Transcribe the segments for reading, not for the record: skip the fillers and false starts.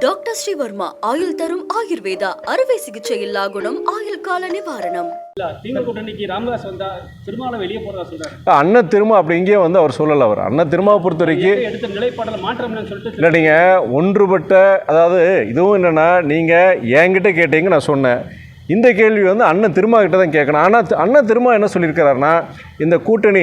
Doctor Sreevarma ஆயுள் தரும் ஆயுர்வேதா அறுவை சிகிச்சை இல்லா குணம் ஆயுள் கால நிவாரணம். திமுக கூட்டணிக்கு ராமதாஸ் வந்தா திருமாவளவன் வெளியே போறதா சொல்றாரு. அண்ணன் திருமா அப்படி இங்கேயே வந்து அவர் சொல்லலை. அவர் அண்ணன் திருமாவை பொறுத்த வரைக்கும் எடுத்த நிலைப்பாட்டில் மாற்றம் சொல்லிட்டு இல்லை, நீங்கள் ஒன்றுபட்ட, அதாவது இதுவும் என்னென்னா, நீங்கள் என்கிட்ட கேட்டீங்க, நான் சொன்னேன். இந்த கேள்வி வந்து அண்ணன் திருமா கிட்ட தான் கேட்கணும். ஆனால் அண்ணன் திருமா என்ன சொல்லியிருக்கிறாருன்னா, இந்த கூட்டணி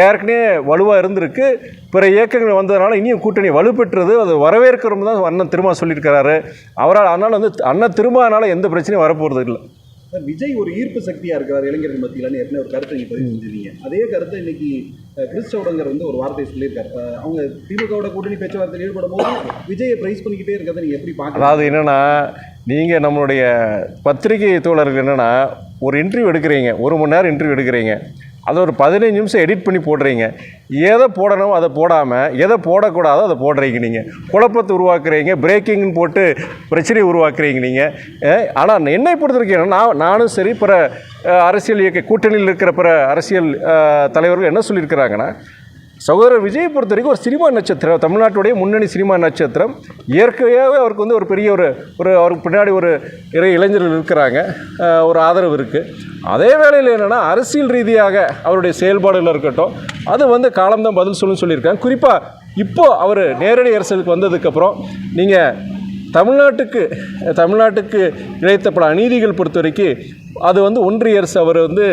ஏற்கனவே வலுவாக இருந்திருக்கு, பிற இயக்கங்கள் வந்ததுனால இனியும் கூட்டணி வலுப்பெற்றது, அது வரவேற்கிறோம் தான் அண்ணன் திருமா சொல்லியிருக்கிறாரு. அவரால் அதனால் வந்து அண்ணன் திருமானால எந்த பிரச்சனையும் வரப்போகிறது இல்லை. விஜய் ஒரு ஈர்ப்பு சக்தியாக இருக்கிறார் இளைஞர்கள் மத்தியில் ஏற்கனவே ஒரு கருத்தை நீங்கள் பதிவு செஞ்சிருந்தீங்க. அதே கருத்தை இன்னைக்கு கிறிஸ்டவுடங்கர் வந்து ஒரு வார்த்தையை சொல்லியிருக்காரு. அவங்க திமுகவோட கூட்டணி பேச்சுவார்த்தையில் ஈடுபடும் போது விஜயை பிரைஸ் பண்ணிக்கிட்டே இருக்கிறத நீங்கள் எப்படி பார்க்க? அதாவது என்னென்னா, நீங்கள் நம்மளுடைய பத்திரிகை தோழருக்கு என்னென்னா, ஒரு இன்டர்வியூ எடுக்கிறீங்க, 1 மணி நேரம் இன்டர்வியூ எடுக்கிறீங்க, அதை ஒரு 15 நிமிஷம் எடிட் பண்ணி போடுறீங்க. எதை போடணும் அதை போடாமல், எதை போடக்கூடாதோ அதை போடுறீங்க. நீங்கள் குழப்பத்தை உருவாக்குறீங்க, பிரேக்கிங்னு போட்டு பிரச்சனையை உருவாக்குறீங்க நீங்கள். ஆனால் என்னை பொறுத்த வரைக்கும் நானும் சரி, பிற அரசியல் இயக்க கூட்டணியில் இருக்கிற பிற அரசியல் தலைவர்கள் என்ன சொல்லியிருக்கிறாங்கன்னா, சகோதரர் விஜயை பொறுத்த வரைக்கும் ஒரு சினிமா நட்சத்திரம், தமிழ்நாட்டுடைய முன்னணி சினிமா நட்சத்திரம். இயற்கையாகவே அவருக்கு வந்து ஒரு பெரிய ஒரு அவருக்கு பின்னாடி ஒரு இளைஞர்கள் இருக்கிறாங்க, ஒரு ஆதரவு இருக்குது. அதே வேளையில் என்னென்னா, அரசியல் ரீதியாக அவருடைய செயல்பாடுகள் இருக்கட்டும், அது வந்து காலம்தான் பதில் சொல்லியிருக்காங்க. குறிப்பாக இப்போது அவர் நேரடி அரசியலுக்கு வந்ததுக்கப்புறம் நீங்கள் தமிழ்நாட்டுக்கு இழைத்த பல அநீதிகள் பொறுத்த வரைக்கும் அது வந்து ஒன்றிய அரசு அவர் வந்து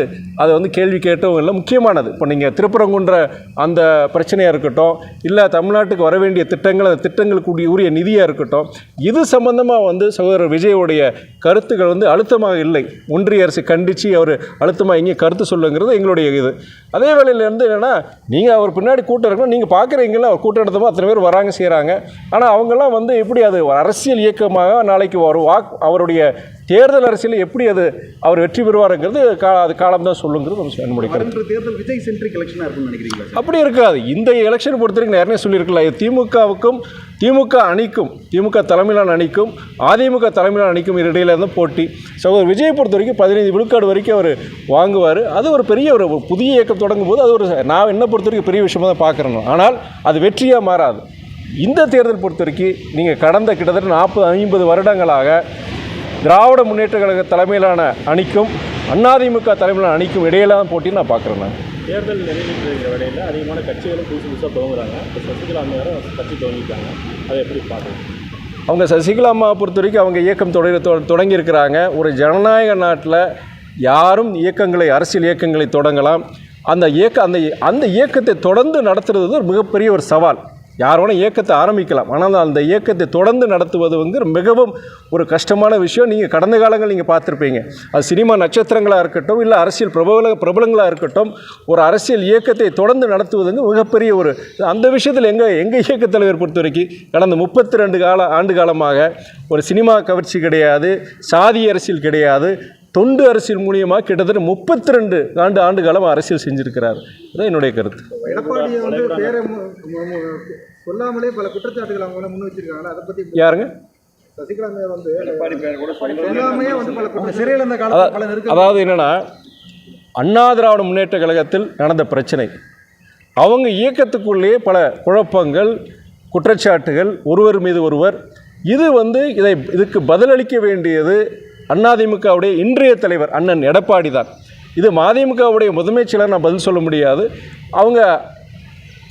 அதை வந்து கேள்வி கேட்டவங்க இல்லை, முக்கியமானது. இப்போ நீங்கள் திருப்பரங்குன்ற அந்த பிரச்சனையாக இருக்கட்டும், இல்லை தமிழ்நாட்டுக்கு வர வேண்டிய திட்டங்கள், அந்த திட்டங்களுக்கு உரிய நிதியாக இருக்கட்டும், இது சம்பந்தமாக வந்து சகோதரர் விஜயோடைய கருத்துக்கள் வந்து அழுத்தமாக இல்லை. ஒன்றிய அரசு கண்டித்து அவர் அழுத்தமாக இங்கே கருத்து சொல்லுங்கிறது எங்களுடைய இது. அதே வேளையில் இருந்து என்னென்னா, நீங்கள் அவர் பின்னாடி கூட்டம் இருக்கணும், நீங்கள் பார்க்குறீங்களா, அவர் கூட்டம் நடத்தமாக அத்தனை பேர் வராங்க செய்கிறாங்க. ஆனால் அவங்கெல்லாம் வந்து எப்படி அது அரசியல் இயக்கமாக நாளைக்கு ஒரு அவருடைய தேர்தல் அரசியல் எப்படி அது அவர் வெற்றி பெறுவாருங்கிறது அது காலம்தான் சொல்லுங்கிறது நம்முடைய கருத்து. தேர்தல் விஜய் சென்ட்ரிக் எலெக்ஷனாக இருக்கும்னு நினைக்கிறீங்களா? அப்படி இருக்காது. இந்த எலெக்ஷன் பொறுத்த வரைக்கும் நிறைய சொல்லியிருக்கலாம். திமுகவுக்கும் திமுக தலைமையிலான அணிக்கும் அதிமுக தலைமையிலான அணிக்கும் இடையில இருந்து போட்டி. சகோதரர் விஜயை பொறுத்த வரைக்கும் 15 விழுக்காடு வரைக்கும் அவர் வாங்குவார். அது ஒரு பெரிய ஒரு புதிய இயக்கம் தொடங்கும் போது அது ஒரு நான் என்ன பொறுத்த வரைக்கும் பெரிய விஷயமாக தான் பார்க்குறேன். ஆனால் அது வெற்றியாக மாறாது. இந்த தேர்தல் பொறுத்த வரைக்கும் நீங்கள் கடந்த கிட்டத்தட்ட 40-50 வருடங்களாக திராவிட முன்னேற்ற கழக தலைமையிலான அணிக்கும் அதிமுக தலைமையிலான அணிக்கும் இடையில தான் போட்டின்னு நான் பார்க்குறேன். நான் தேர்தல் நிறைவேற்ற வேலையில் அதிகமான கட்சிகளும் புதுசாக துவங்குறாங்க. இப்போ சசிகலா அம்மையாரும் கட்சி துவங்கிட்டாங்க. அதை எப்படி பார்க்குறேன்? அவங்க சசிகலா அம்மாவை பொறுத்த வரைக்கும் அவங்க இயக்கம் தொடங்கியிருக்கிறாங்க. ஒரு ஜனநாயக நாட்டில் யாரும் அரசியல் இயக்கங்களை தொடங்கலாம். அந்த இயக்கத்தை தொடர்ந்து நடத்துறது ஒரு மிகப்பெரிய ஒரு சவால். யார் வேணால் இயக்கத்தை ஆரம்பிக்கலாம், ஆனால் அந்த இயக்கத்தை தொடர்ந்து நடத்துவது வந்து மிகவும் ஒரு கஷ்டமான விஷயம். நீங்கள் கடந்த காலங்கள் நீங்கள் பார்த்துருப்பீங்க. அது சினிமா நட்சத்திரங்களாக இருக்கட்டும், இல்லை அரசியல் பிரபலங்களாக இருக்கட்டும், ஒரு அரசியல் இயக்கத்தை தொடர்ந்து நடத்துவதுங்க மிகப்பெரிய ஒரு அந்த விஷயத்தில் எங்கள் இயக்கத் தலைவர் பொறுத்த வரைக்கும் கடந்த 32 ஆண்டு காலமாக ஒரு சினிமா கவர்ச்சி கிடையாது, சாதி அரசியல் கிடையாது, தொண்டு அரசியல் மூலியமாக கிட்டத்தட்ட 32 ஆண்டு காலம் அரசியல் செஞ்சுருக்கிறார். அதுதான் என்னுடைய கருத்து. எடப்பாடியை வந்து பேரை சொல்லாமலே பல குற்றச்சாட்டுகள் அவங்க முன் வச்சிருக்காங்க. அதை பற்றி யாருங்க? சசிகலா வந்து எடப்பாடி பேர் கூட சொல்லாமே வந்து பல சிறையில் இருந்த காலத்தில் பல நெருக்கம். அதாவது என்னென்னா, அண்ணா திராவிட முன்னேற்ற கழகத்தில் நடந்த பிரச்சனை, அவங்க இயக்கத்துக்குள்ளேயே பல குழப்பங்கள், குற்றச்சாட்டுகள், ஒருவர் மீது ஒருவர். இது வந்து இதுக்கு பதிலளிக்க வேண்டியது அதிமுகவுடைய இன்றைய தலைவர் அண்ணன் எடப்பாடி தான். இது மதிமுகவுடைய முதன்மைச் செயலர் நான் பதில் சொல்ல முடியாது. அவங்க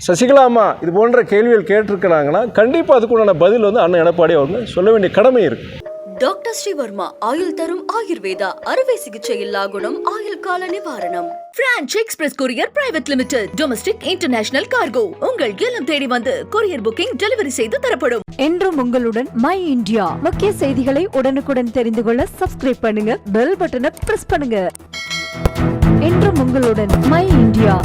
சசிகலா அம்மா இது போன்ற கேள்விகள் கேட்டிருக்கிறாங்கன்னா கண்டிப்பாக அதுக்குண்டான பதில் வந்து அண்ணன் எடப்பாடி அவங்க சொல்ல வேண்டிய கடமை இருக்குது. டாக்டர் ஸ்ரீவர்மா ஆயுள் தரும் ஆயுர்வேதா அறுவை சிகிச்சை இல்லா குணம் ஆயுள் கால நிவாரணம். Branch express courier private limited. Domestic international cargo. உங்கள் இல்லம் தேடி வந்து கொரியர் புக்கிங் டெலிவரி செய்து தரப்படும். என்றும் உங்களுடன் மை இந்தியா. முக்கிய செய்திகளை உடனுக்குடன் தெரிந்து கொள்ள சப்ஸ்கிரைப் பண்ணுங்க, பெல் பட்டனை பிரஸ் பண்ணுங்க. என்றும் உங்களுடன் மை இந்தியா.